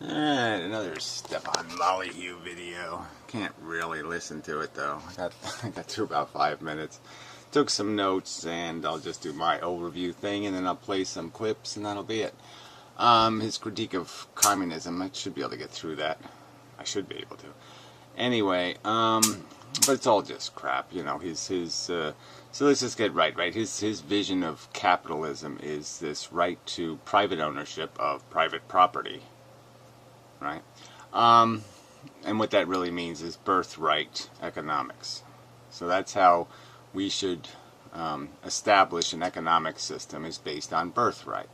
Alright, another Stefan Molyneux video. Can't really listen to it though. I got through about 5 minutes. Took some notes and I'll just do my overview thing and then I'll play some clips and that'll be it. His critique of communism, I should be able to get through that. I should be able to. Anyway, but it's all just crap, you know. So let's just get right. His vision of capitalism is this right to private ownership of private property. Right? And what that really means is birthright economics. So that's how we should establish an economic system, is based on birthright.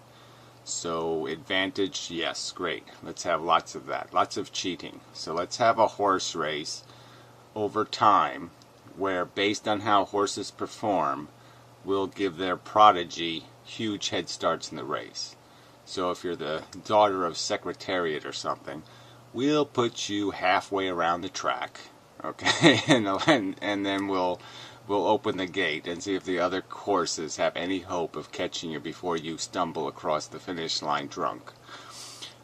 So advantage, yes, great. Let's have lots of that. Lots of cheating. So let's have a horse race over time where, based on how horses perform, we'll give their prodigy huge head starts in the race. So if you're the daughter of Secretariat or something, we'll put you halfway around the track, okay, and then we'll open the gate and see if the other horses have any hope of catching you before you stumble across the finish line drunk.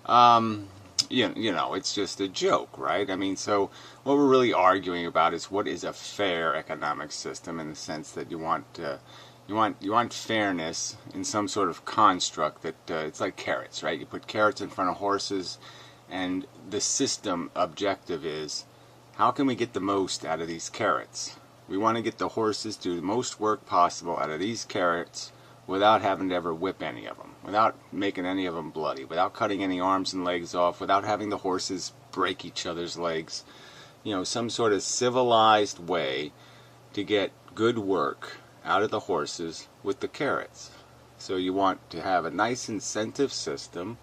You know, it's just a joke, right? I mean, so what we're really arguing about is what is a fair economic system, in the sense that you want fairness in some sort of construct that it's like carrots, right? You put carrots in front of horses, and the system objective is, how can we get the most out of these carrots? We want to get the horses to do the most work possible out of these carrots without having to ever whip any of them, without making any of them bloody, without cutting any arms and legs off, without having the horses break each other's legs. You know, some sort of civilized way to get good work out of the horses with the carrots. So you want to have a nice incentive system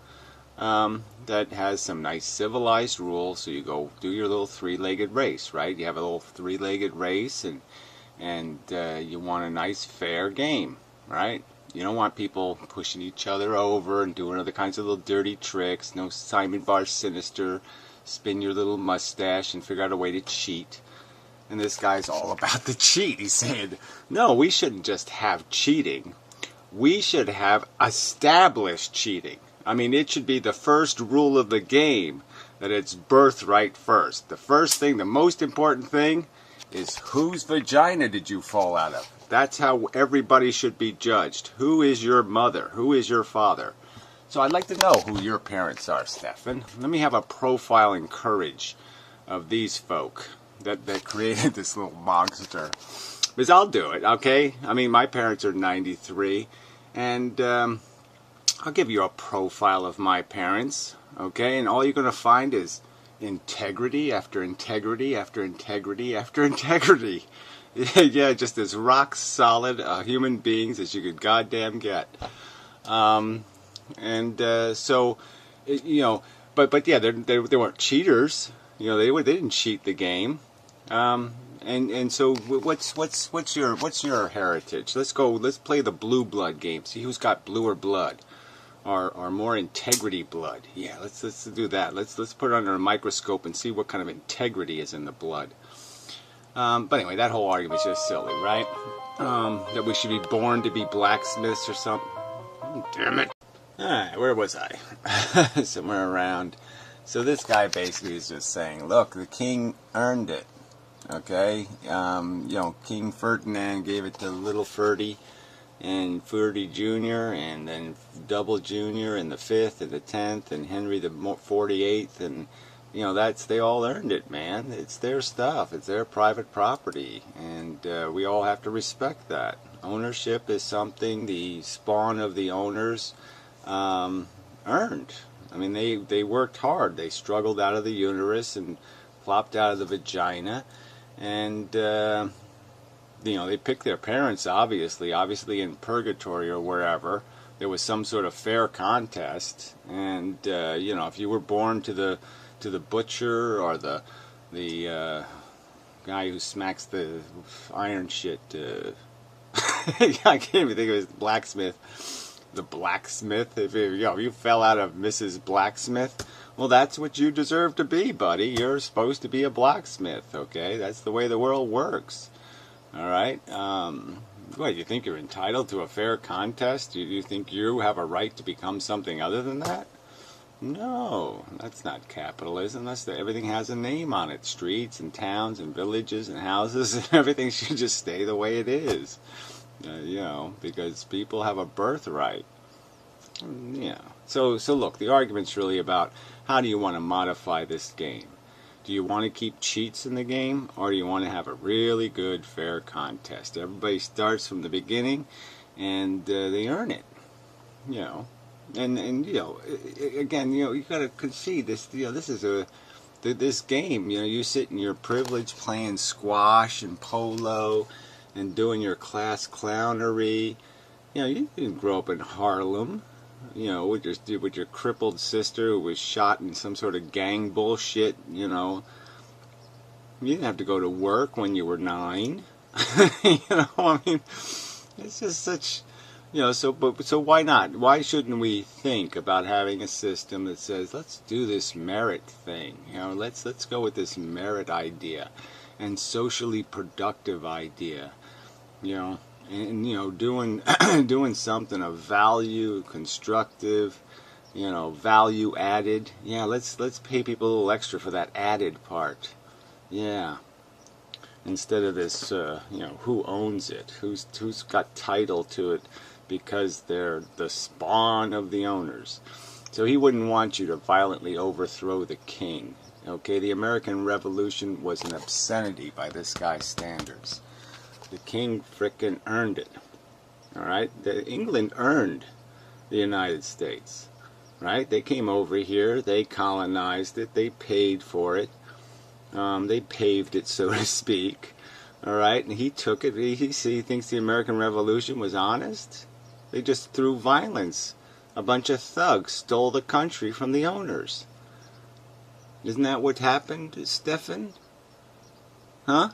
that has some nice civilized rules. So you go do your little three-legged race, right? You have a little three-legged race, and you want a nice fair game, right? You don't want people pushing each other over and doing other kinds of little dirty tricks. No Simon Bar Sinister, spin your little mustache and figure out a way to cheat. And this guy's all about the cheat. He's saying, no, we shouldn't just have cheating. We should have established cheating. I mean, it should be the first rule of the game that it's birthright first. The first thing, the most important thing, is whose vagina did you fall out of? That's how everybody should be judged. Who is your mother? Who is your father? So I'd like to know who your parents are, Stefan. Let me have a profile and courage of these folk that created this little monster. Because I'll do it, okay? I mean, my parents are 93, and I'll give you a profile of my parents, okay? And all you're going to find is integrity after integrity after integrity after integrity. Yeah, just as rock solid human beings as you could goddamn get. So, you know, but yeah, they weren't cheaters. You know, they didn't cheat the game. And so what's your heritage? Let's play the blue blood game. See who's got bluer blood, or more integrity blood. Yeah, let's do that. Let's put it under a microscope and see what kind of integrity is in the blood. But anyway, that whole argument is just silly, right? That we should be born to be blacksmiths or something. Oh, damn it. Alright, where was I? Somewhere around. So this guy basically is just saying, look, the king earned it. Okay? You know, King Ferdinand gave it to little Ferdy, and Ferdy Jr., and then Double Jr., and the 5th, and the 10th, and Henry the 48th, and you know, they all earned it, man. It's their stuff. It's their private property, and we all have to respect that. Ownership is something the spawn of the owners earned. I mean, they worked hard. They struggled out of the uterus and plopped out of the vagina, and you know, they picked their parents. Obviously in purgatory or wherever, there was some sort of fair contest, and you know, if you were born to the butcher or the guy who smacks the iron shit, I can't even think of his blacksmith. The blacksmith. If you fell out of Mrs. Blacksmith, well, that's what you deserve to be, buddy. You're supposed to be a blacksmith, okay? That's the way the world works. All right. What, you think you're entitled to a fair contest? Do you think you have a right to become something other than that? No, that's not capitalism. Everything has a name on it. Streets and towns and villages and houses and everything should just stay the way it is. Because people have a birthright. Yeah. So look, the argument's really about how do you want to modify this game? Do you want to keep cheats in the game, or do you want to have a really good, fair contest? Everybody starts from the beginning, and they earn it. And again, you got to concede this. This is this game. You sit in your privilege playing squash and polo, and doing your class clownery. You didn't grow up in Harlem. With your crippled sister who was shot in some sort of gang bullshit. You didn't have to go to work when you were 9. I mean, it's just such. So why not? Why shouldn't we think about having a system that says, let's do this merit thing? Let's go with this merit idea and socially productive idea. And doing doing something of value, constructive, value added. Yeah, let's pay people a little extra for that added part. Yeah. Instead of this, who owns it? Who's got title to it? Because they're the spawn of the owners. So he wouldn't want you to violently overthrow the king. Okay, the American Revolution was an obscenity by this guy's standards. The king frickin' earned it. Alright? England earned the United States. Right? They came over here, they colonized it, they paid for it. They paved it, so to speak. Alright? And he took it. He thinks the American Revolution was honest. They just threw violence. A bunch of thugs stole the country from the owners. Isn't that what happened, Stefan? Huh?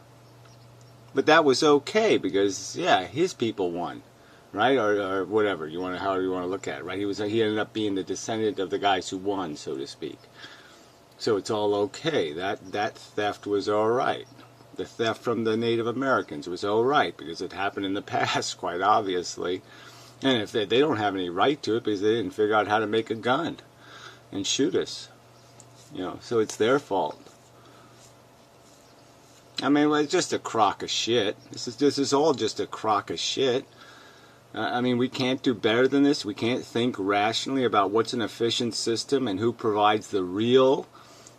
But that was okay because, yeah, his people won, right? Or whatever however you want to look at it, right? He ended up being the descendant of the guys who won, so to speak. So it's all okay. That theft was all right. The theft from the Native Americans was all right because it happened in the past, quite obviously. And if they don't have any right to it because they didn't figure out how to make a gun and shoot us, so it's their fault. I mean, well, it's just a crock of shit. This is all just a crock of shit. I mean, we can't do better than this. We can't think rationally about what's an efficient system and who provides the real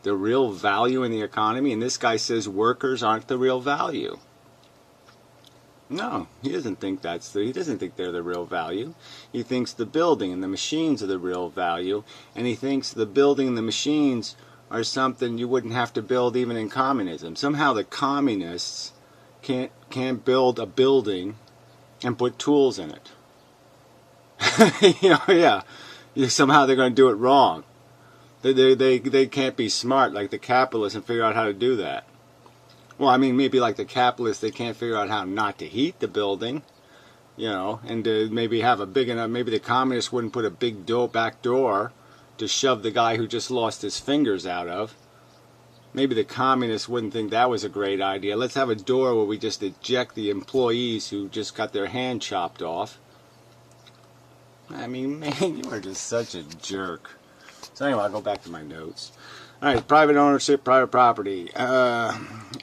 value in the economy. And this guy says workers aren't the real value. No, he doesn't think he doesn't think they're the real value. He thinks the building and the machines are the real value, and he thinks the building and the machines are something you wouldn't have to build even in communism. Somehow the communists can't build a building and put tools in it. Yeah. Somehow they're going to do it wrong. They can't be smart like the capitalists and figure out how to do that. Well, I mean, maybe like the capitalists, they can't figure out how not to heat the building, and to maybe have a big enough, maybe the communists wouldn't put a big back door to shove the guy who just lost his fingers out of. Maybe the communists wouldn't think that was a great idea. Let's have a door where we just eject the employees who just got their hand chopped off. I mean, man, you are just such a jerk. So anyway, I'll go back to my notes. All right, private ownership, private property. All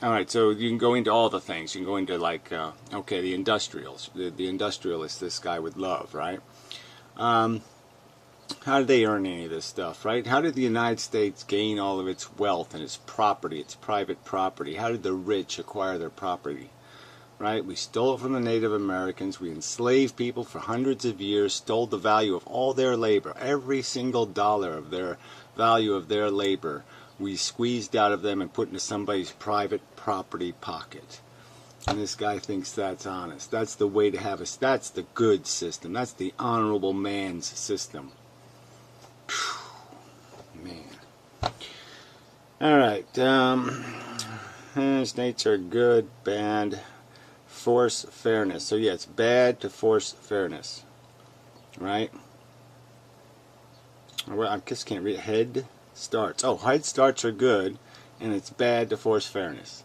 right, so you can go into all the things. You can go into like, the industrials. The industrialists this guy would love, right? How did they earn any of this stuff, right? How did the United States gain all of its wealth and its property, its private property? How did the rich acquire their property, right? We stole it from the Native Americans. We enslaved people for hundreds of years, stole the value of all their labor, every single dollar of their value of their labor. We squeezed out of them and put into somebody's private property pocket. And this guy thinks that's honest. That's the way to have us. That's the good system. That's the honorable man's system. Man. All right. States are good, bad, force fairness. So yeah, it's bad to force fairness, right? Well, I just can't read. Head starts. Oh, head starts are good, and it's bad to force fairness.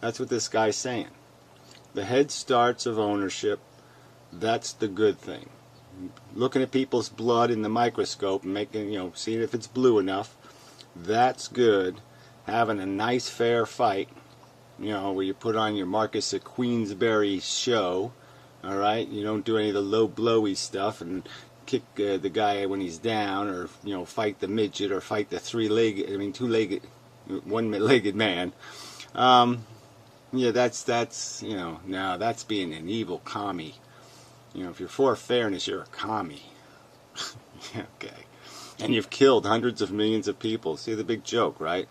That's what this guy's saying. The head starts of ownership, that's the good thing. looking at people's blood in the microscope and making, seeing if it's blue enough. That's good. Having a nice fair fight, where you put on your Marcus of Queensberry show, all right? You don't do any of the low blowy stuff and kick the guy when he's down, or fight the midget, or fight the two-legged, one-legged man. Yeah, that's now that's being an evil commie. If you're for fairness, you're a commie. Okay. And you've killed hundreds of millions of people. See the big joke, right?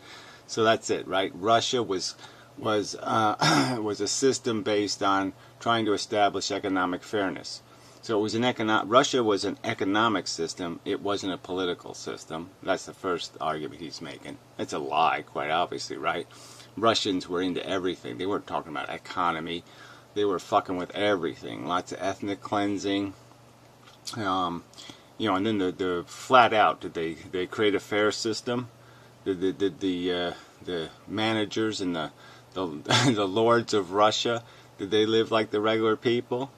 So that's it, right? Russia was a system based on trying to establish economic fairness. So it was Russia was an economic system. It wasn't a political system. That's the first argument he's making. It's a lie, quite obviously, right? Russians were into everything. They weren't talking about economy. They were fucking with everything. Lots of ethnic cleansing. And then the flat out, did they create a fair system? Did the managers and the the lords of Russia, did they live like the regular people?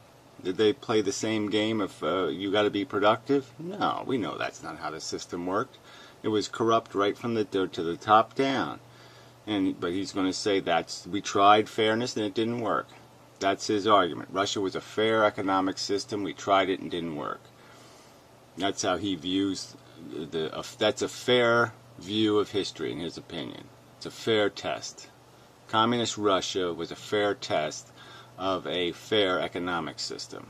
Did they play the same game of you got to be productive? No, we know that's not how the system worked. It was corrupt right from the to the top down. But he's going to say we tried fairness and it didn't work. That's his argument. Russia was a fair economic system. We tried it and didn't work. That's how he views that's a fair view of history in his opinion. It's a fair test. Communist Russia was a fair test of a fair economic system.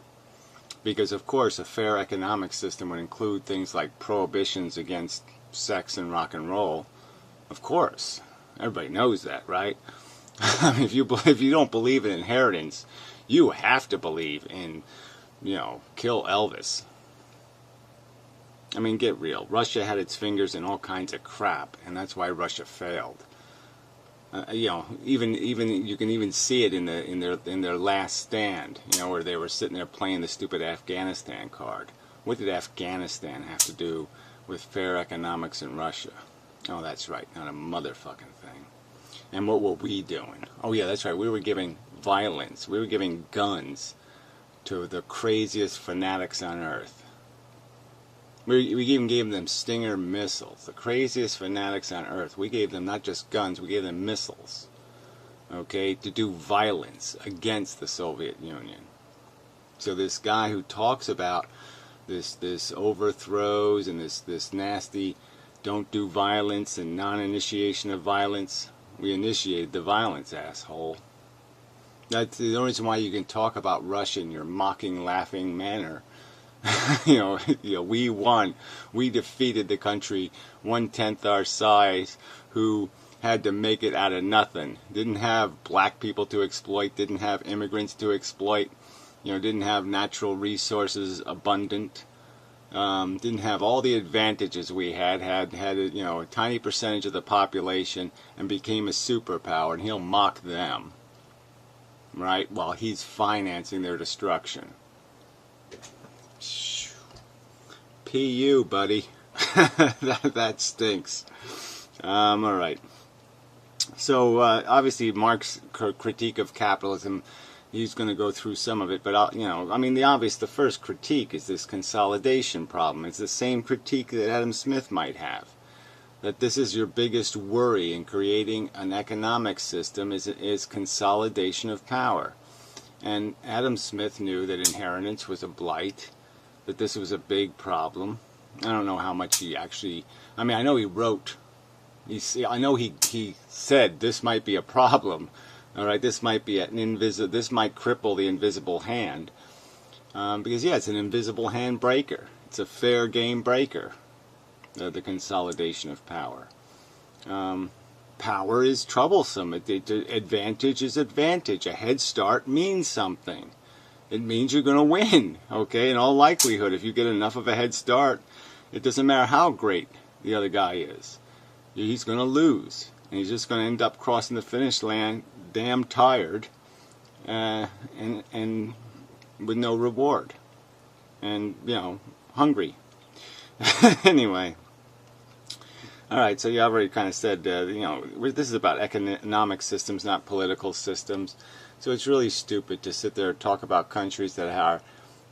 Because of course a fair economic system would include things like prohibitions against sex and rock and roll. Of course. Everybody knows that, right? I mean, if you don't believe in inheritance, you have to believe in, kill Elvis. I mean, get real. Russia had its fingers in all kinds of crap, and that's why Russia failed. Even you can even see it in their last stand, where they were sitting there playing the stupid Afghanistan card. What did Afghanistan have to do with fair economics in Russia? Oh, that's right, not a motherfucking thing. And what were we doing? Oh yeah, that's right, we were giving violence, we were giving guns to the craziest fanatics on earth. We even gave them Stinger missiles, the craziest fanatics on earth. We gave them not just guns, we gave them missiles, okay, to do violence against the Soviet Union. So this guy who talks about this overthrows and this nasty don't do violence and non-initiation of violence. We initiated the violence, asshole. That's the only reason why you can talk about Russia in your mocking, laughing manner. We won. We defeated the country 1/10 our size, who had to make it out of nothing. Didn't have black people to exploit. Didn't have immigrants to exploit. Didn't have natural resources abundant. Didn't have all the advantages we had a tiny percentage of the population and became a superpower, and he'll mock them, right, while he's financing their destruction. P.U., buddy. that stinks. All right. So, obviously, Marx's critique of capitalism, he's going to go through some of it, but the first critique is this consolidation problem. It's the same critique that Adam Smith might have, that this is your biggest worry in creating an economic system is consolidation of power. And Adam Smith knew that inheritance was a blight, that this was a big problem. I don't know how much he actually, I know he wrote, I know he said this might be a problem. All right, this might be this might cripple the invisible hand, because it's an invisible hand breaker. It's a fair game breaker. The consolidation of power. Power is troublesome. Advantage is advantage. A head start means something. It means you're going to win. Okay, in all likelihood, if you get enough of a head start, it doesn't matter how great the other guy is. He's going to lose, and he's just going to end up crossing the finish line damn tired, and with no reward, and hungry. Anyway, all right. So you already kind of said this is about economic systems, not political systems. So it's really stupid to sit there and talk about countries that are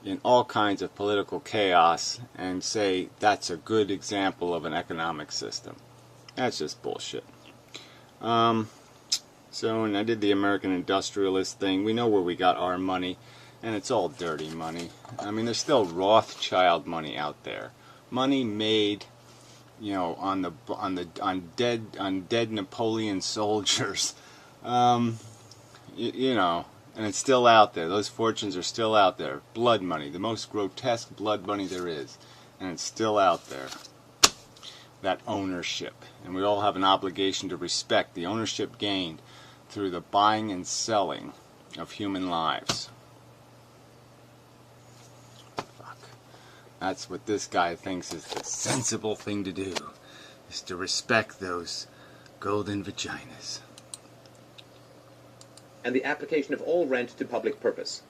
in all kinds of political chaos and say that's a good example of an economic system. That's just bullshit. So, and I did the American industrialist thing. We know where we got our money, and it's all dirty money. I mean, there's still Rothschild money out there, money made, you know, on dead Napoleon soldiers, you know, and it's still out there. Those fortunes are still out there. Blood money, the most grotesque blood money there is, and it's still out there. That ownership, and we all have an obligation to respect the ownership gained through the buying and selling of human lives. Fuck. That's what this guy thinks is the sensible thing to do, is to respect those golden vaginas. And the application of all rent to public purpose.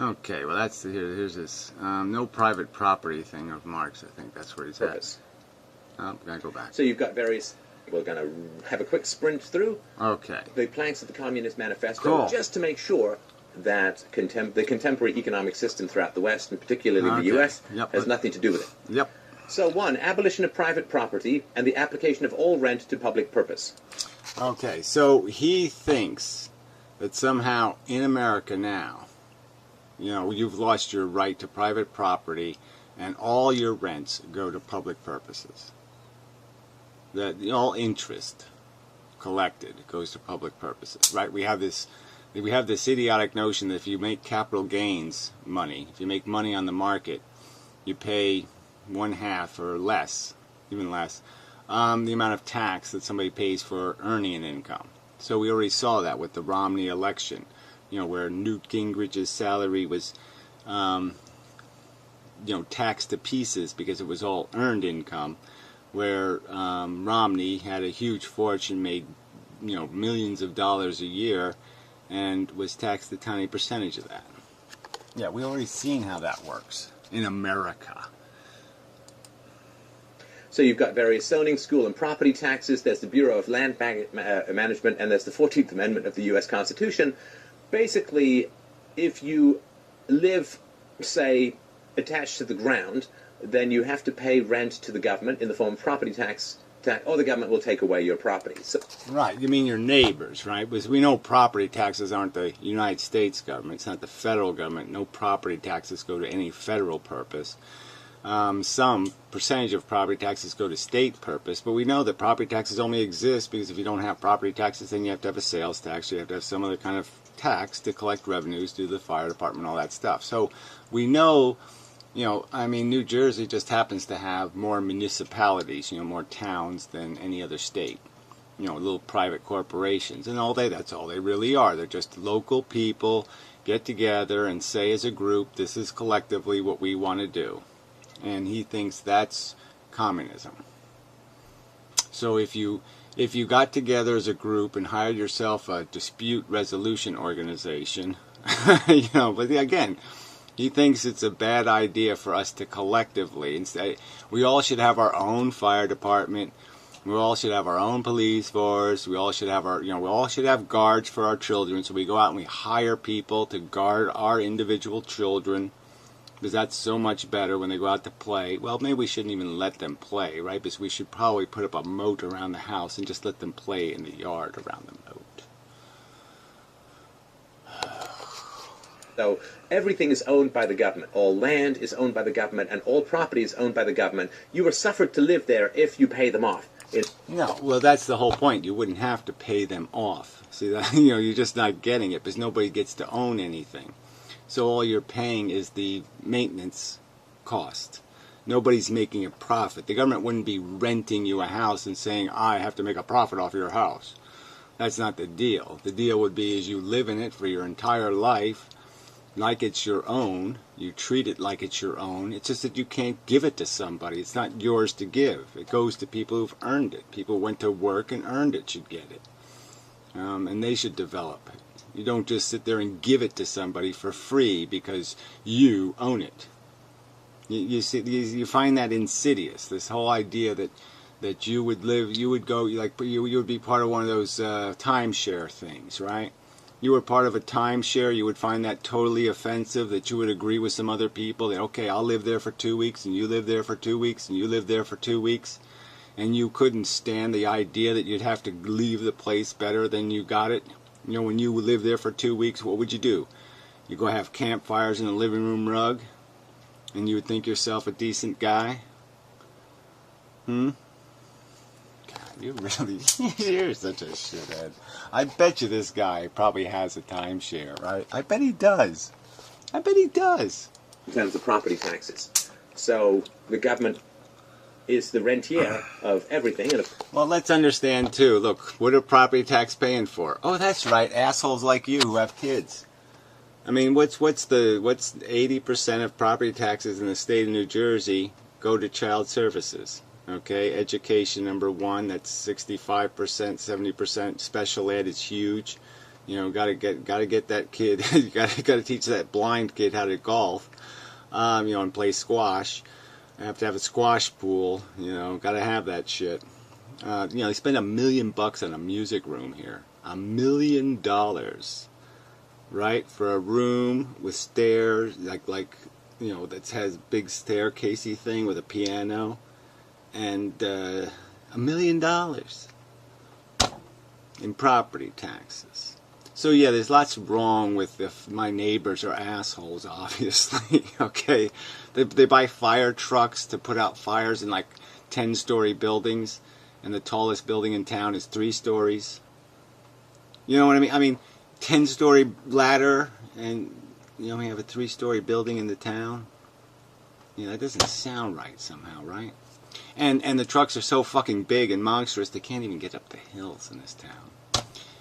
Okay, well that's here's this no private property thing of Marx. I think that's where he's Purpose. at. Oh, gotta go back. So you've got various. We're going to have a quick sprint through Okay. the planks of the Communist Manifesto, Cool. just to make sure that the contemporary economic system throughout the West, and particularly the U.S., has nothing to do with it. Yep. So 1, abolition of private property and the application of all rent to public purpose. Okay, so he thinks that somehow in America now, you know, you've lost your right to private property and all your rents go to public purposes. That all interest collected goes to public purposes, right? We have this idiotic notion that if you make capital gains money, if you make money on the market, you pay 1/2 or less, even less, the amount of tax that somebody pays for earning an income. So we already saw that with the Romney election, you know, where Newt Gingrich's salary was, you know, taxed to pieces because it was all earned income, where Romney had a huge fortune, made, you know, millions of dollars a year, and was taxed a tiny percentage of that. Yeah, we already seen how that works in America. So you've got various zoning, school and property taxes, there's the Bureau of Land Management, and there's the 14th Amendment of the U.S. Constitution. Basically, if you live, say, attached to the ground, then you have to pay rent to the government in the form of property tax, or the government will take away your property. So, right, you mean your neighbors, right? Because we know property taxes aren't the United States government, it's not the federal government. No property taxes go to any federal purpose. Some percentage of property taxes go to state purpose, but we know that property taxes only exist because if you don't have property taxes, then you have to have a sales tax, you have to have some other kind of tax to collect revenues, do the fire department, all that stuff. So we know, you know, I mean, New Jersey just happens to have more municipalities, you know, more towns than any other state. You know, little private corporations, and that's all they really are. They're just local people get together and say as a group, this is collectively what we want to do. And he thinks that's communism. So if you got together as a group and hired yourself a dispute resolution organization, you know, but again, he thinks it's a bad idea for us to collectively, instead, we all should have our own fire department, we all should have our own police force, we all should have we all should have guards for our children, so we go out and we hire people to guard our individual children, because that's so much better when they go out to play. Well, maybe we shouldn't even let them play, right? Because we should probably put up a moat around the house and just let them play in the yard around the moat. So everything is owned by the government. All land is owned by the government, and all property is owned by the government. You are suffered to live there if you pay them off. No, well, that's the whole point. You wouldn't have to pay them off. See, that, you know, you're just not getting it because nobody gets to own anything. So all you're paying is the maintenance cost. Nobody's making a profit. The government wouldn't be renting you a house and saying, I have to make a profit off your house. That's not the deal. The deal would be is you live in it for your entire life like it's your own. You treat it like it's your own. It's just that you can't give it to somebody. It's not yours to give. It goes to people who've earned it. People who went to work and earned it should get it. And they should develop it. You don't just sit there and give it to somebody for free because you own it. You see, you find that insidious. This whole idea that you would live, you would go, like you would be part of one of those timeshare things, right? you were part of a timeshare, you would find that totally offensive, that you would agree with some other people that, okay, I'll live there for 2 weeks, and you live there for 2 weeks, and you live there for 2 weeks, and you couldn't stand the idea that you'd have to leave the place better than you got it. You know, when you live there for 2 weeks, what would you do? You go have campfires in the living room rug, and you would think yourself a decent guy? God, you really, you're such a shithead. I bet you this guy probably has a timeshare, right? I bet he does. I bet he does. In terms of property taxes. So the government is the rentier of everything. Well, let's understand, too. Look, what are property tax paying for? Oh, that's right, assholes like you who have kids. I mean, what's 80% of property taxes in the state of New Jersey go to child services? Okay, education number one, that's 65%, 70%. Special ed is huge. You know, gotta get that kid. You gotta teach that blind kid how to golf. You know, and play squash. I have to have a squash pool. You know, gotta have that shit. You know, they spend $1 million on a music room here. $1 million, right, for a room with stairs, like you know, that has big staircasey thing with a piano. And $1 million in property taxes. So yeah, there's lots wrong with if my neighbors are assholes, obviously. Okay, they buy fire trucks to put out fires in like 10-story buildings, and the tallest building in town is 3 stories. You know what I mean? I mean, 10-story ladder, and you know we have a 3-story building in the town. You know, that doesn't sound right somehow, right? And the trucks are so fucking big and monstrous, they can't even get up the hills in this town.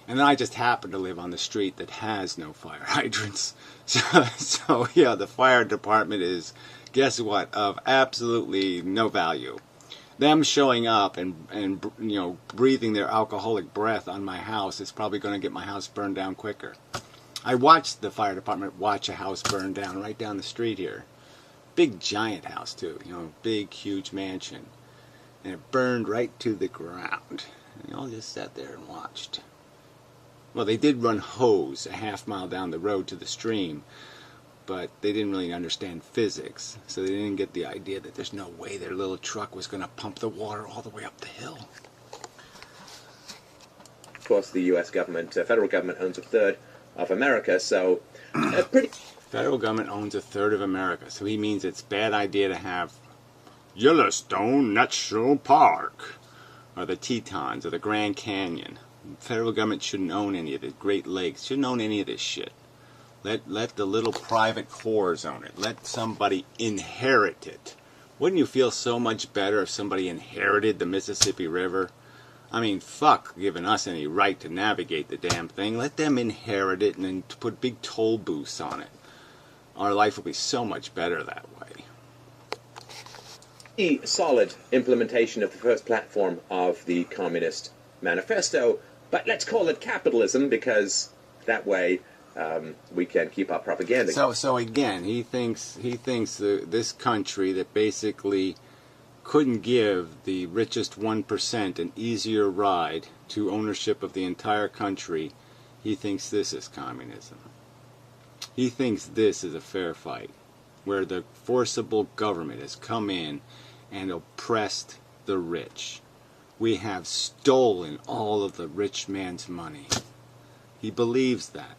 And then I just happen to live on the street that has no fire hydrants. So yeah, the fire department is, guess what, of absolutely no value. Them showing up and you know, breathing their alcoholic breath on my house is probably going to get my house burned down quicker. I watched the fire department watch a house burn down right down the street here. Big giant house too, you know, big huge mansion. And it burned right to the ground. And they all just sat there and watched. Well, they did run hose a half mile down the road to the stream, but they didn't really understand physics, so they didn't get the idea that there's no way their little truck was going to pump the water all the way up the hill. Of course, the U.S. government, federal government, owns 1/3 of America, so pretty... Federal government owns 1/3 of America, so he means it's a bad idea to have Yellowstone National Park, or the Tetons, or the Grand Canyon. The federal government shouldn't own any of the Great Lakes, shouldn't own any of this shit. Let the little private whores own it. Let somebody inherit it. Wouldn't you feel so much better if somebody inherited the Mississippi River? I mean, fuck giving us any right to navigate the damn thing. Let them inherit it and then put big toll booths on it. Our life will be so much better that way. The solid implementation of the first platform of the Communist Manifesto, but let's call it capitalism because that way we can keep our propaganda. So again, he thinks this country that basically couldn't give the richest 1% an easier ride to ownership of the entire country, he thinks this is communism. He thinks this is a fair fight, where the forcible government has come in and oppressed the rich. We have stolen all of the rich man's money. He believes that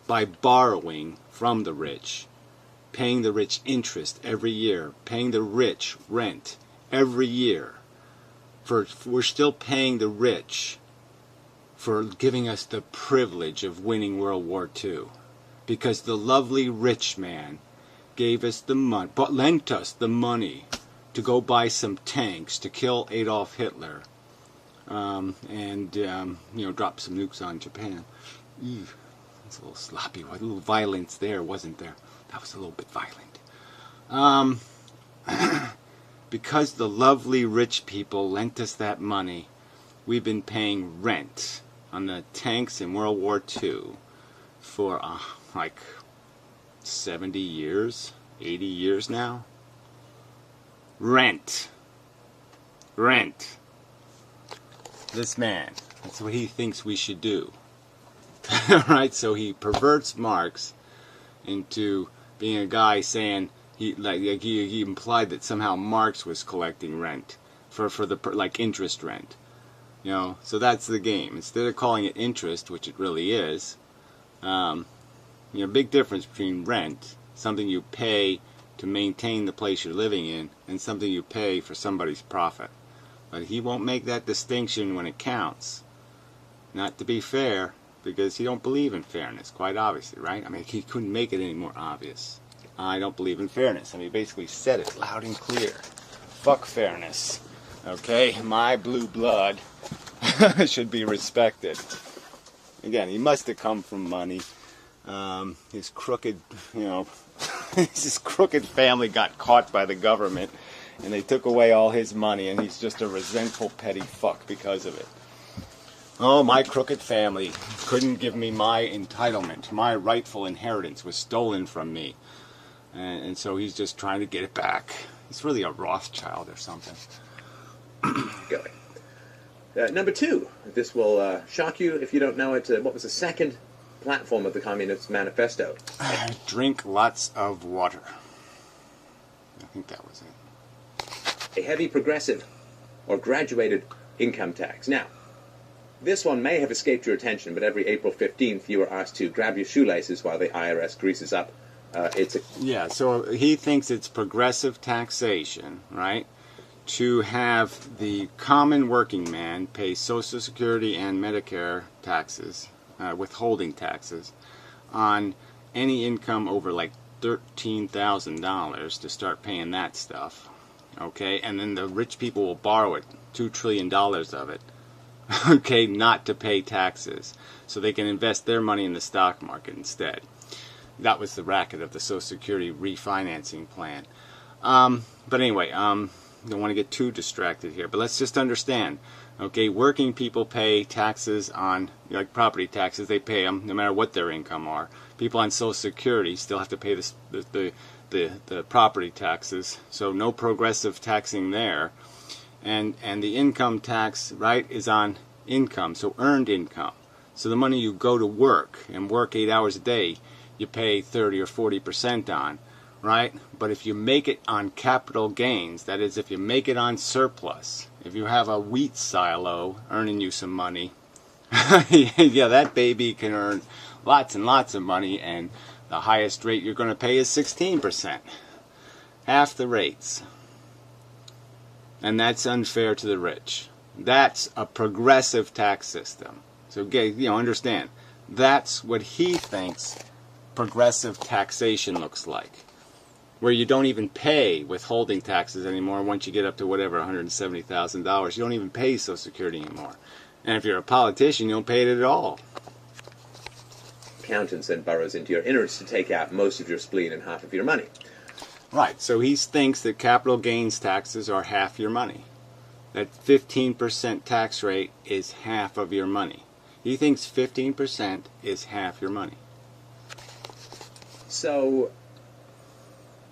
by borrowing from the rich, paying the rich interest every year, paying the rich rent every year. We're still paying the rich for giving us the privilege of winning World War II. Because the lovely rich man gave us the money, but lent us the money to go buy some tanks to kill Adolf Hitler, and you know, drop some nukes on Japan. It's a little sloppy, a little violence there, wasn't there? That was a little bit violent. Because the lovely rich people lent us that money, we've been paying rent on the tanks in World War II for like 70 years, 80 years now. Rent. This man, that's what he thinks we should do. right? So he perverts Marx into being a guy saying he implied that somehow Marx was collecting rent for the like interest rent, you know. So that's the game. Instead of calling it interest, which it really is, you know, big difference between rent, something you pay to maintain the place you're living in, and something you pay for somebody's profit. But he won't make that distinction when it counts. Not to be fair, because he don't believe in fairness, quite obviously, right? I mean, he couldn't make it any more obvious. I don't believe in fairness. I mean, he basically said it loud and clear. Fuck fairness. Okay? My blue blood should be respected. Again, he must have come from money. His crooked, you know, his crooked family got caught by the government, and they took away all his money, and he's just a resentful, petty fuck because of it. Oh, my crooked family couldn't give me my entitlement. My rightful inheritance was stolen from me. And so he's just trying to get it back. He's really a Rothschild or something. Going. Number 2. This will shock you if you don't know it. What was the second platform of the Communist Manifesto? Drink lots of water. I think that was it. A heavy progressive or graduated income tax. Now, this one may have escaped your attention, but every April 15th you are asked to grab your shoelaces while the IRS greases up. Yeah, so he thinks it's progressive taxation, right? To have the common working man pay Social Security and Medicare taxes, withholding taxes, on any income over like $13,000 to start paying that stuff. Okay, and then the rich people will borrow it, $2 trillion of it. Okay, not to pay taxes, so they can invest their money in the stock market instead. That was the racket of the Social Security refinancing plan. But anyway, don't want to get too distracted here, but let's just understand. Okay, working people pay taxes on, like property taxes, they pay them no matter what their income are. People on Social Security still have to pay the property taxes, so no progressive taxing there. And the income tax, right, is on income, so earned income. So the money you go to work and work 8 hours a day, you pay 30 or 40% on, right? But if you make it on capital gains, that is, if you make it on surplus, if you have a wheat silo earning you some money, yeah, that baby can earn lots and lots of money, and the highest rate you're going to pay is 16%. Half the rates. And that's unfair to the rich. That's a progressive tax system. So, understand. That's what he thinks progressive taxation looks like. Where you don't even pay withholding taxes anymore once you get up to whatever, $170,000. You don't even pay Social Security anymore. And if you're a politician, you don't pay it at all. Accountants and burrows into your innards to take out most of your spleen and half of your money. Right, so he thinks that capital gains taxes are half your money. That 15% tax rate is half of your money. He thinks 15% is half your money. So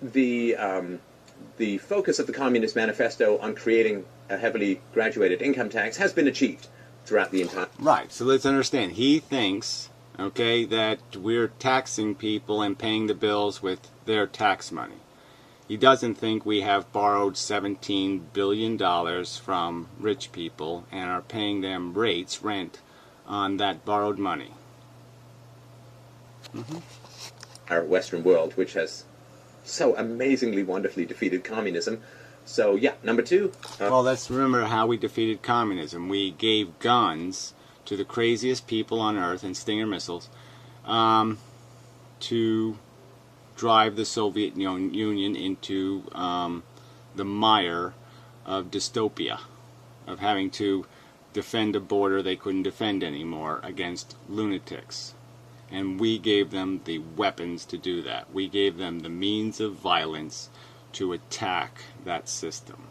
the focus of the Communist Manifesto on creating a heavily graduated income tax has been achieved throughout the entire... Right, so let's understand. He thinks, okay, that we're taxing people and paying the bills with their tax money. He doesn't think we have borrowed $17 billion from rich people and are paying them rent, on that borrowed money. Our Western world, which has so amazingly, wonderfully defeated communism. So, yeah, number 2. Well, let's remember how we defeated communism. We gave guns to the craziest people on Earth and Stinger missiles to drive the Soviet Union into the mire of dystopia, of having to defend a border they couldn't defend anymore against lunatics. And we gave them the weapons to do that. We gave them the means of violence to attack that system.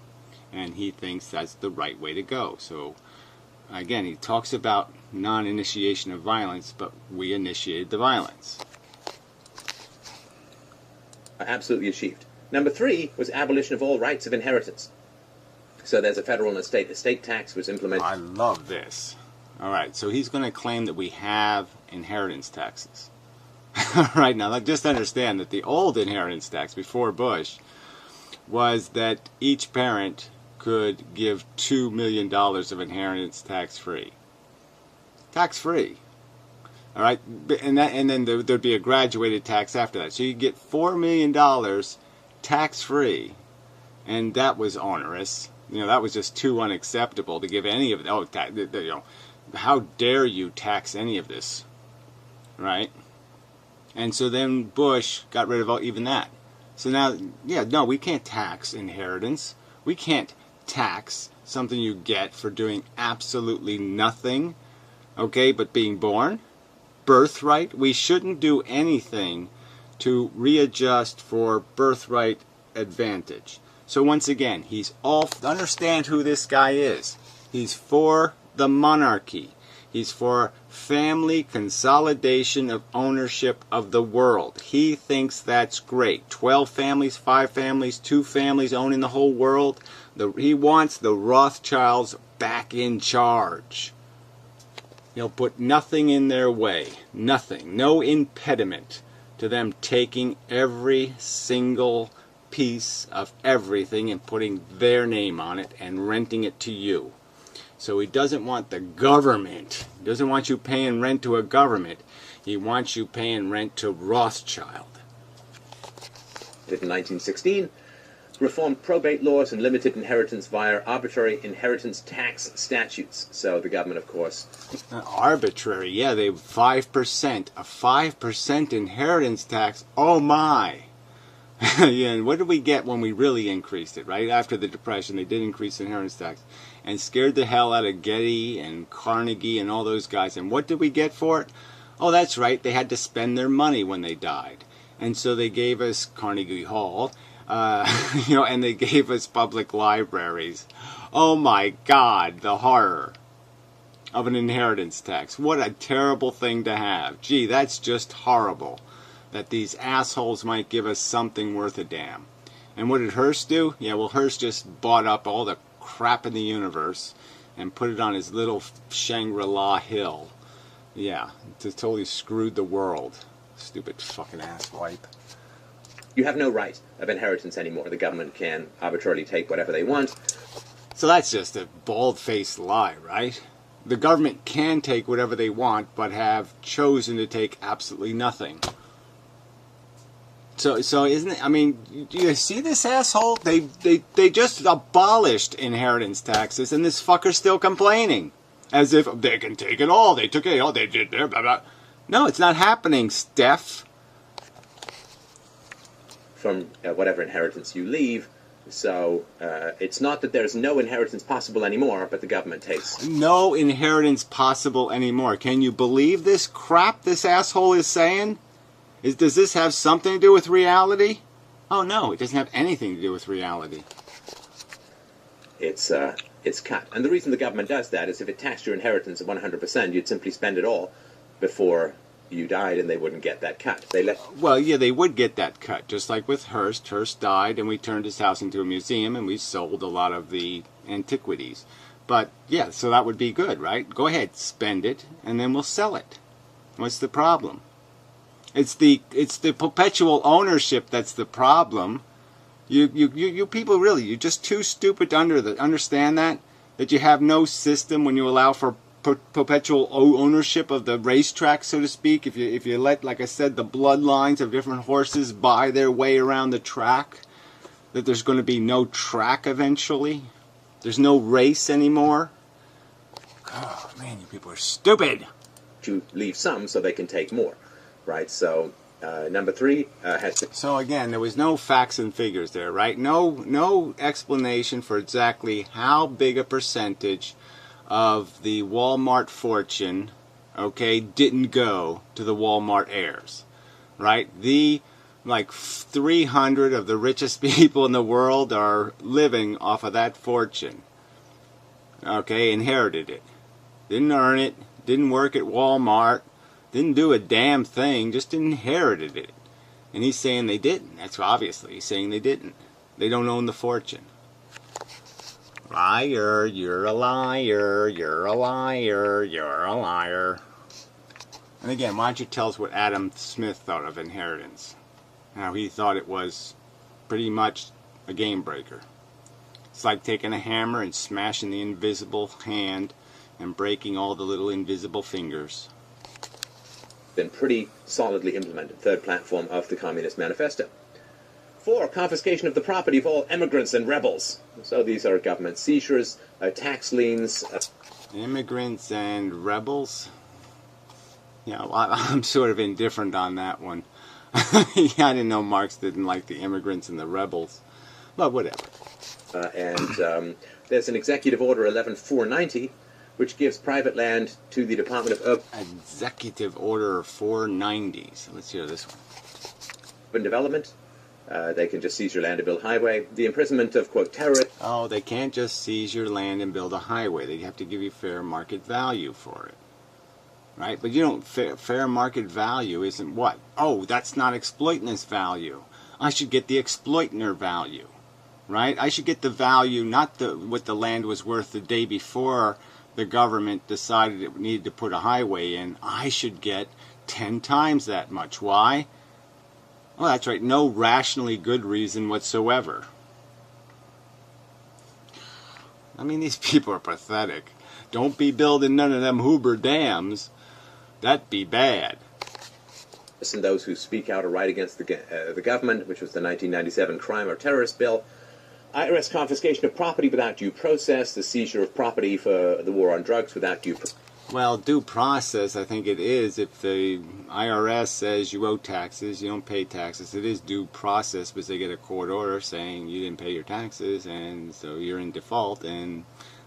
And he thinks that's the right way to go. So, again, he talks about non-initiation of violence, but we initiated the violence. Absolutely achieved. Number 3 was abolition of all rights of inheritance. So there's a federal and a state estate tax was implemented. I love this. All right, so he's going to claim that we have inheritance taxes. All right, now just understand that the old inheritance tax before Bush was that each parent could give $2 million of inheritance tax-free. Tax-free. All right, and then there'd be a graduated tax after that. So you get $4 million tax-free, and that was onerous. That was just too unacceptable to give any of it. Oh, how dare you tax any of this, right? And so then Bush got rid of even that. So now, no, we can't tax inheritance. We can't tax something you get for doing absolutely nothing, okay, but being born. Birthright, we shouldn't do anything to readjust for birthright advantage. So once again, understand who this guy is. He's for the monarchy. He's for family consolidation of ownership of the world. He thinks that's great. 12 families, 5 families, 2 families owning the whole world. He wants the Rothschilds back in charge. He'll put nothing in their way. Nothing. No impediment to them taking every single piece of everything and putting their name on it and renting it to you. So he doesn't want the government. He doesn't want you paying rent to a government. He wants you paying rent to Rothschild. In 1916, reformed probate laws and limited inheritance via arbitrary inheritance tax statutes. So the government, of course... Arbitrary, yeah, they 5%. A 5% inheritance tax. Oh my! Yeah, and what did we get when we really increased it, right? After the Depression, they did increase the inheritance tax. And scared the hell out of Getty and Carnegie and all those guys. And what did we get for it? Oh, that's right, they had to spend their money when they died. And so they gave us Carnegie Hall, and they gave us public libraries. Oh my God, the horror of an inheritance tax. What a terrible thing to have. Gee, that's just horrible. That these assholes might give us something worth a damn. And what did Hearst do? Yeah, well, Hearst just bought up all the crap in the universe and put it on his little Shangri-La hill. Yeah, just totally screwed the world. Stupid fucking asswipe. You have no right of inheritance anymore. The government can arbitrarily take whatever they want. So that's just a bald-faced lie, right? The government can take whatever they want, but have chosen to take absolutely nothing. So isn't it? I mean, do you see this asshole? They just abolished inheritance taxes, and this fucker's still complaining, as if they can take it all. They took it all. They did their blah blah. No, it's not happening, Steph. From whatever inheritance you leave, so it's not that there's no inheritance possible anymore, but the government takes. No inheritance possible anymore. Can you believe this crap this asshole is saying? Does this have something to do with reality? Oh no, it doesn't have anything to do with reality. It's cut. And the reason the government does that is if it taxed your inheritance at 100%, you'd simply spend it all before you died and they wouldn't get that cut. Well, yeah, they would get that cut, just like with Hearst. Hearst died and we turned his house into a museum and we sold a lot of the antiquities. But yeah, so that would be good, right? Go ahead, spend it, and then we'll sell it. What's the problem? It's the perpetual ownership that's the problem. You people really, you're just too stupid to understand that you have no system when you allow for perpetual ownership of the racetrack, so to speak. If you let, like I said, the bloodlines of different horses buy their way around the track, that there's going to be no track eventually. There's no race anymore. Oh man, you people are stupid. To leave some so they can take more. Right, so number 3 has to... So again, there was no facts and figures there, right? No explanation for exactly how big a percentage of the Walmart fortune, okay, didn't go to the Walmart heirs, right? Like 300 of the richest people in the world are living off of that fortune, okay, inherited it. Didn't earn it, didn't work at Walmart, didn't do a damn thing, just inherited it. And he's saying they didn't. That's obviously he's saying they didn't. They don't own the fortune. Liar, you're a liar, you're a liar, you're a liar. And again, why don't you tell us what Adam Smith thought of inheritance? How he thought it was pretty much a game breaker. It's like taking a hammer and smashing the invisible hand and breaking all the little invisible fingers. Been pretty solidly implemented. Third platform of the Communist Manifesto. 4. Confiscation of the property of all immigrants and rebels. So these are government seizures, tax liens. Immigrants and rebels? Yeah, I'm sort of indifferent on that one. Yeah, I didn't know Marx didn't like the immigrants and the rebels. But whatever. There's an Executive Order 11490, which gives private land to the Department of Executive Order 490. So let's hear this one. Urban Development. They can just seize your land and build highway. The imprisonment of, quote, terrorists. Oh, they can't just seize your land and build a highway. They have to give you fair market value for it. Right? But you don't, fair market value isn't what? Oh, that's not exploitness value. I should get the exploiter value. Right? I should get the value, not what the land was worth the day before the government decided it needed to put a highway in. I should get 10 times that much. Why? Well, that's right. No rationally good reason whatsoever. I mean, these people are pathetic. Don't be building none of them Hoover dams. That'd be bad. And those who speak out or write against the government, which was the 1997 Crime or Terrorist Bill. IRS confiscation of property without due process. The seizure of property for the war on drugs without due process. Well, due process, I think it is. If the IRS says you owe taxes, you don't pay taxes, it is due process because they get a court order saying you didn't pay your taxes, and so you're in default, and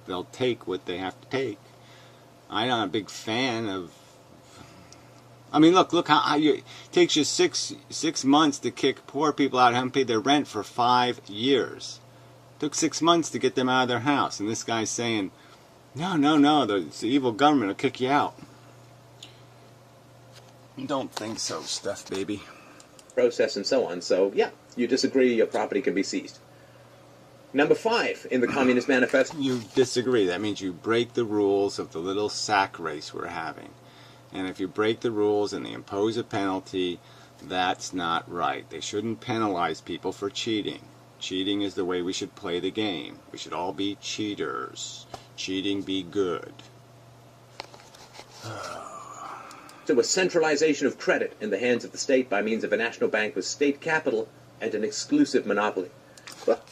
they'll take what they have to take. I'm not a big fan of... I mean, look how it takes you six months to kick poor people out who haven't paid their rent for 5 years. It took 6 months to get them out of their house, and this guy's saying... No, the evil government will kick you out. Don't think so, stuff, baby. Process and so on. So, yeah, you disagree, your property can be seized. Number 5 in the Communist Manifesto. You disagree. That means you break the rules of the little sack race we're having. And if you break the rules and they impose a penalty, that's not right. They shouldn't penalize people for cheating. Cheating is the way we should play the game. We should all be cheaters. Cheating be good. So a centralization of credit in the hands of the state by means of a national bank with state capital and an exclusive monopoly.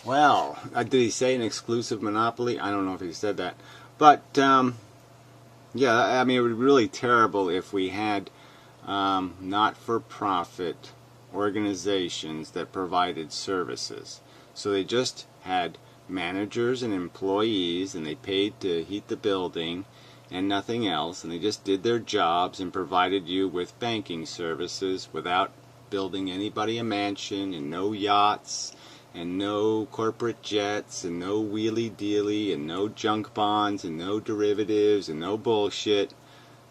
Well, did he say an exclusive monopoly? I don't know if he said that. But, yeah, I mean, it would be really terrible if we had not-for-profit organizations that provided services. So they just had managers and employees, and they paid to heat the building and nothing else, and they just did their jobs and provided you with banking services without building anybody a mansion, and no yachts, and no corporate jets, and no wheelie-dealy, and no junk bonds, and no derivatives, and no bullshit.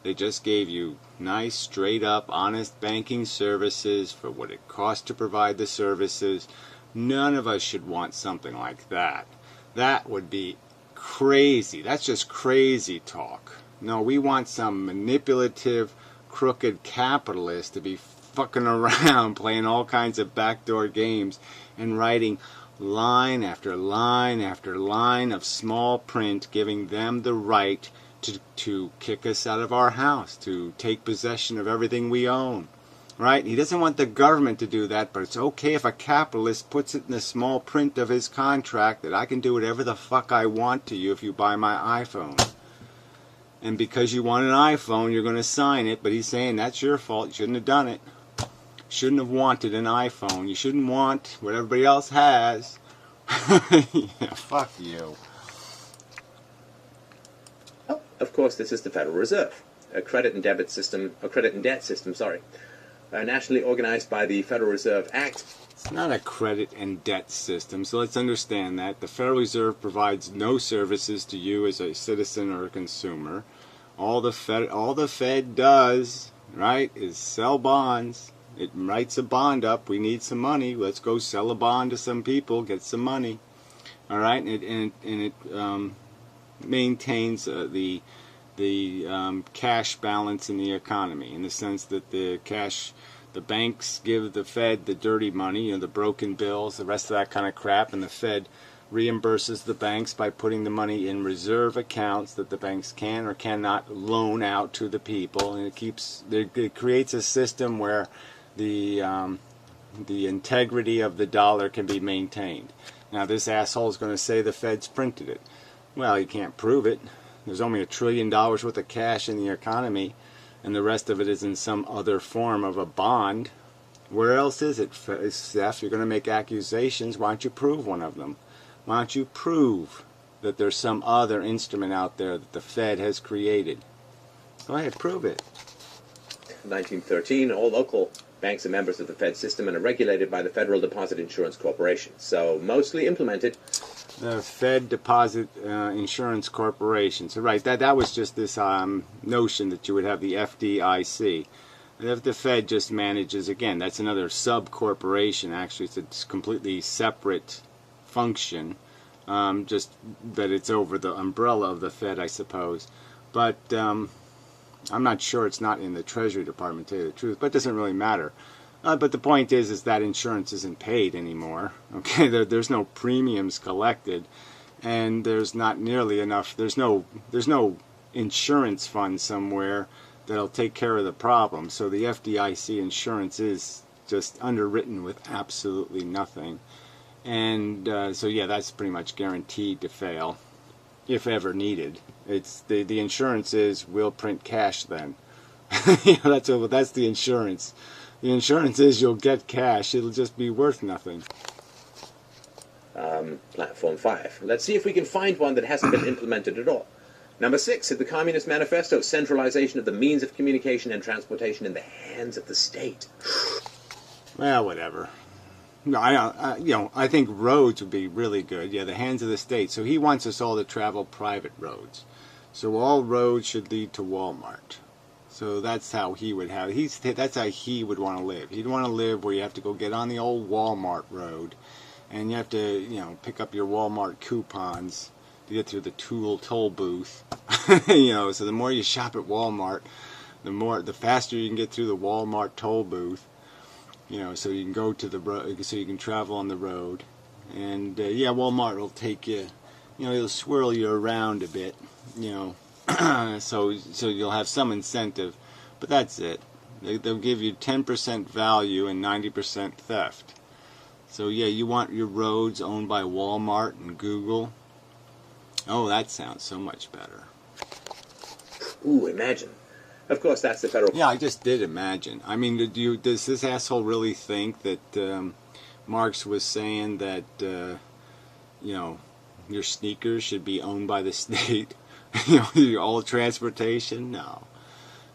They just gave you nice, straight-up, honest banking services for what it cost to provide the services. None of us should want something like that. That would be crazy. That's just crazy talk. No, we want some manipulative, crooked capitalist to be fucking around playing all kinds of backdoor games and writing line after line after line of small print giving them the right to kick us out of our house, to take possession of everything we own. Right? He doesn't want the government to do that, but it's okay if a capitalist puts it in the small print of his contract that I can do whatever the fuck I want to you if you buy my iPhone. And because you want an iPhone, you're going to sign it, but he's saying that's your fault. You shouldn't have done it. Shouldn't have wanted an iPhone. You shouldn't want what everybody else has. Yeah, fuck you. Oh, of course, this is the Federal Reserve, a credit and debt system, nationally organized by the Federal Reserve Act. It's not a credit and debt system, so let's understand that. The Federal Reserve provides no services to you as a citizen or a consumer. All the Fed does, right, is sell bonds. It writes a bond up. We need some money. Let's go sell a bond to some people, get some money. All right, and it maintains the cash balance in the economy, in the sense that the banks give the Fed the dirty money, the broken bills, the rest of that kind of crap, and the Fed reimburses the banks by putting the money in reserve accounts that the banks can or cannot loan out to the people, and it creates a system where the integrity of the dollar can be maintained. Now, this asshole is going to say the Fed's printed it. Well, you can't prove it. There's only $1 trillion worth of cash in the economy, and the rest of it is in some other form of a bond. Where else is it, Steph? You're going to make accusations. Why don't you prove one of them? Why don't you prove that there's some other instrument out there that the Fed has created? Go ahead, prove it. 1913, all local banks are members of the Fed system and are regulated by the Federal Deposit Insurance Corporation. So mostly implemented. The Fed Deposit Insurance Corporation. So right, that was just this notion that you would have the FDIC. And if the Fed just manages, again, that's another sub-corporation. Actually, it's a completely separate function, just that it's over the umbrella of the Fed, I suppose. But I'm not sure it's not in the Treasury Department, to tell you the truth, but it doesn't really matter. But the point is that insurance isn't paid anymore. Okay, there's no premiums collected, and there's not nearly enough. There's no insurance fund somewhere that'll take care of the problem. So the FDIC insurance is just underwritten with absolutely nothing, and so yeah, that's pretty much guaranteed to fail, if ever needed. It's the insurance is we'll print cash then. That's the insurance. The insurance is you'll get cash. It'll just be worth nothing. Platform 5. Let's see if we can find one that hasn't been implemented at all. Number 6, in the Communist Manifesto, centralization of the means of communication and transportation in the hands of the state. Well, whatever. No, I think roads would be really good. Yeah, the hands of the state. So he wants us all to travel private roads. So all roads should lead to Walmart. So that's how he would have. That's how he would want to live. He'd want to live where you have to go get on the old Walmart road, and you have to, pick up your Walmart coupons to get through the toll booth. So the more you shop at Walmart, the faster you can get through the Walmart toll booth. So you can go to the road, so you can travel on the road, and Walmart will take you. It'll swirl you around a bit. So you'll have some incentive, but that's it. They'll give you 10% value and 90% theft. So yeah, you want your roads owned by Walmart and Google. Oh, that sounds so much better. Ooh, imagine. Of course, that's the federal... Yeah, I just did imagine. I mean, does this asshole really think that Marx was saying that, your sneakers should be owned by the state? All transportation? No.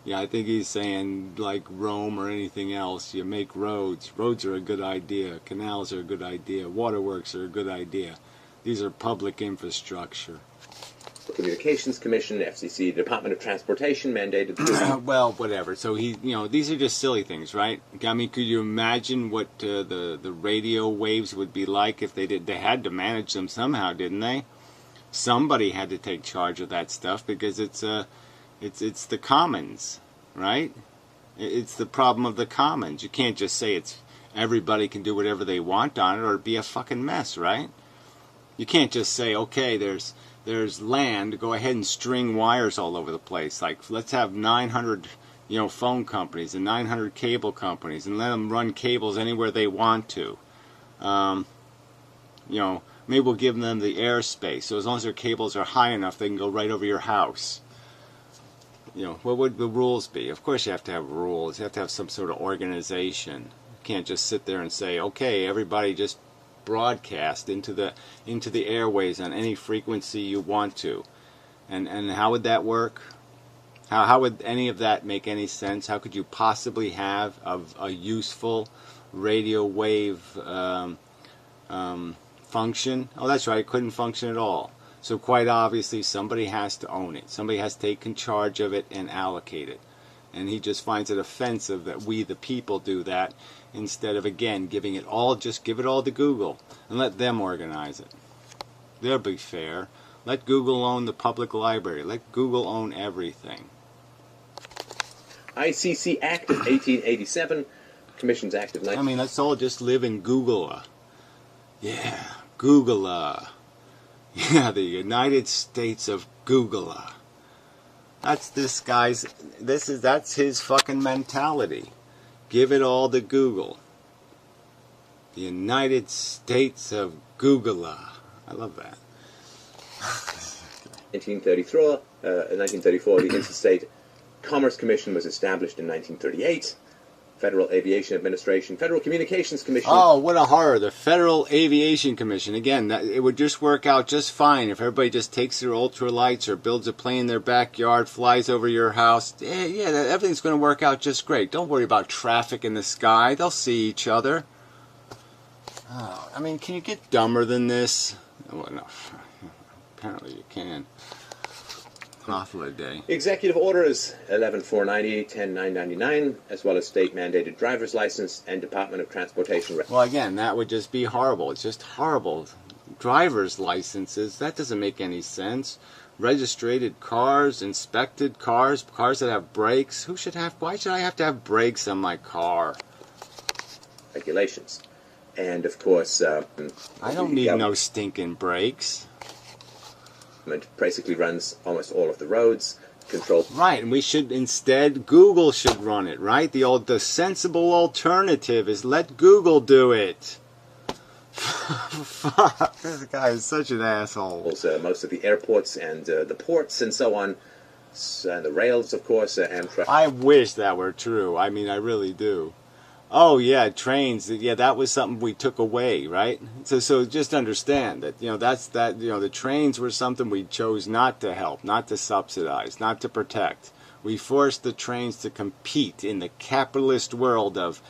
Yeah, I think he's saying, like Rome or anything else, you make roads. Roads are a good idea. Canals are a good idea. Waterworks are a good idea. These are public infrastructure. The Communications Commission, FCC, Department of Transportation mandated the... Well, whatever. So these are just silly things, right? I mean, could you imagine what the radio waves would be like if they did? They had to manage them somehow, didn't they? Somebody had to take charge of that stuff because it's the commons, right? It's the problem of the commons. You can't just say everybody can do whatever they want on it, or it'd be a fucking mess, right? You can't just say, okay, there's land, go ahead and string wires all over the place. Like, let's have 900 phone companies and 900 cable companies, and let them run cables anywhere they want to. Maybe we'll give them the airspace, so as long as their cables are high enough, they can go right over your house. What would the rules be? Of course you have to have rules. You have to have some sort of organization. You can't just sit there and say, okay, everybody just broadcast into the airways on any frequency you want to. And how would that work? How would any of that make any sense? How could you possibly have a useful radio wave function? Oh, that's right, it couldn't function at all. So quite obviously somebody has to own it. Somebody has to take charge of it and allocate it. And he just finds it offensive that we, the people, do that instead of, again, give it all to Google and let them organize it. They'll be fair. Let Google own the public library. Let Google own everything. ICC Act of 1887, Commissions Act of 19... I mean, let's all just live in Googleia. Yeah, Googleia. Yeah, the United States of Googleia. That's this guy's... That's his fucking mentality. Give it all to Google. The United States of Googleia. I love that. 1934, the Interstate Commerce Commission was established in 1938. Federal Aviation Administration, Federal Communications Commission. Oh, what a horror. The Federal Aviation Commission. Again, it would just work out just fine if everybody just takes their ultralights or builds a plane in their backyard, flies over your house. Yeah, everything's going to work out just great. Don't worry about traffic in the sky. They'll see each other. Oh, I mean, can you get dumber than this? Well, no. Apparently you can. Awful a day. Executive Orders 11490, 10999, as well as state-mandated driver's license and Department of Transportation. Well, again, that would just be horrible. It's just horrible. Driver's licenses, that doesn't make any sense. Registered cars, inspected cars, cars that have brakes. Why should I have to have brakes on my car? Regulations. And, of course... I don't need no stinking brakes. Basically runs almost all of the roads, control. Right, and we should instead, Google should run it, right? The sensible alternative is let Google do it. Fuck, this guy is such an asshole. Also, most of the airports and the ports and so on, and the rails, of course, Amtrak. I wish that were true. I mean, I really do. Oh yeah, trains. Yeah, that was something we took away, right? So just understand that the trains were something we chose not to help, not to subsidize, not to protect. We forced the trains to compete in the capitalist world of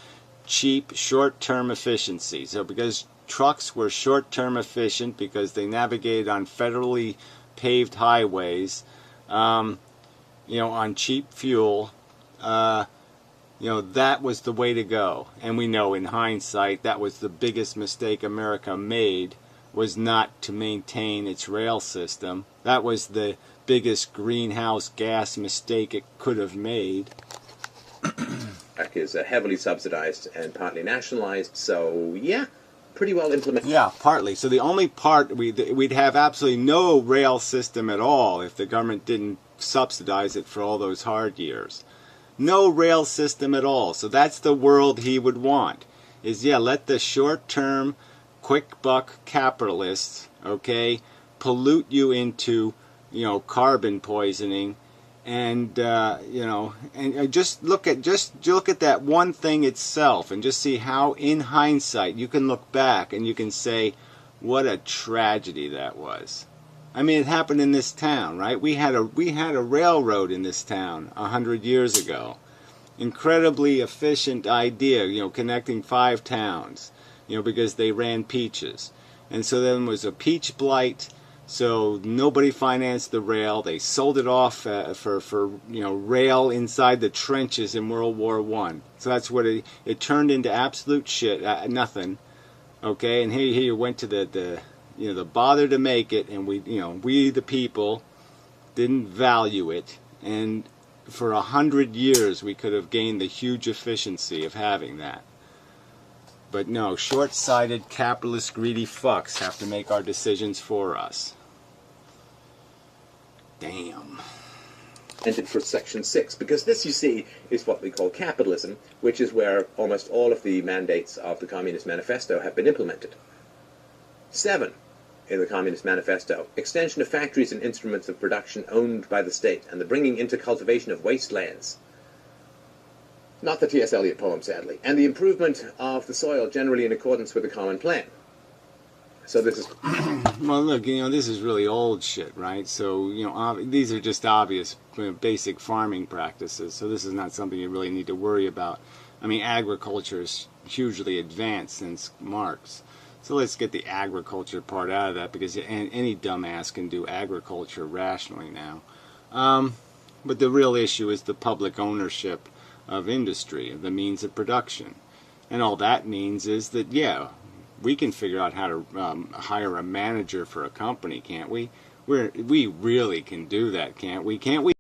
cheap, short-term efficiency. So because trucks were short-term efficient because they navigated on federally paved highways, on cheap fuel. That was the way to go. And we know in hindsight that was the biggest mistake America made, was not to maintain its rail system. That was the biggest greenhouse gas mistake it could have made. Is heavily subsidized and partly nationalized, so yeah, pretty well implemented. Yeah, partly. So the only part, we'd have absolutely no rail system at all if the government didn't subsidize it for all those hard years. No rail system at all. So that's the world he would want. Let the short-term, quick-buck capitalists, pollute you into, carbon poisoning, and just look at that one thing itself, and just see how, in hindsight, you can look back and you can say, what a tragedy that was. I mean, it happened in this town, right? We had a railroad in this town 100 years ago. Incredibly efficient idea, connecting 5 towns, because they ran peaches. And so then was a peach blight, so nobody financed the rail. They sold it off for rail inside the trenches in World War I. So that's what it turned into absolute shit, nothing. Okay, and here you went to the bother to make it, and we the people didn't value it, and for 100 years we could have gained the huge efficiency of having that. But no, short-sighted, capitalist, greedy fucks have to make our decisions for us. Damn. And for Section 6, because this, you see, is what we call capitalism, which is where almost all of the mandates of the Communist Manifesto have been implemented. 7. In the Communist Manifesto, extension of factories and instruments of production owned by the state, and the bringing into cultivation of wastelands. Not the T.S. Eliot poem, sadly. And the improvement of the soil generally in accordance with the common plan. So this is... Well, look, this is really old shit, right? So, these are just obvious basic farming practices, so this is not something you really need to worry about. I mean, agriculture is hugely advanced since Marx. So let's get the agriculture part out of that, because any dumbass can do agriculture rationally now. But the real issue is the public ownership of industry, of the means of production. And all that means is that, we can figure out how to hire a manager for a company, can't we? We really can do that, can't we? Can't we?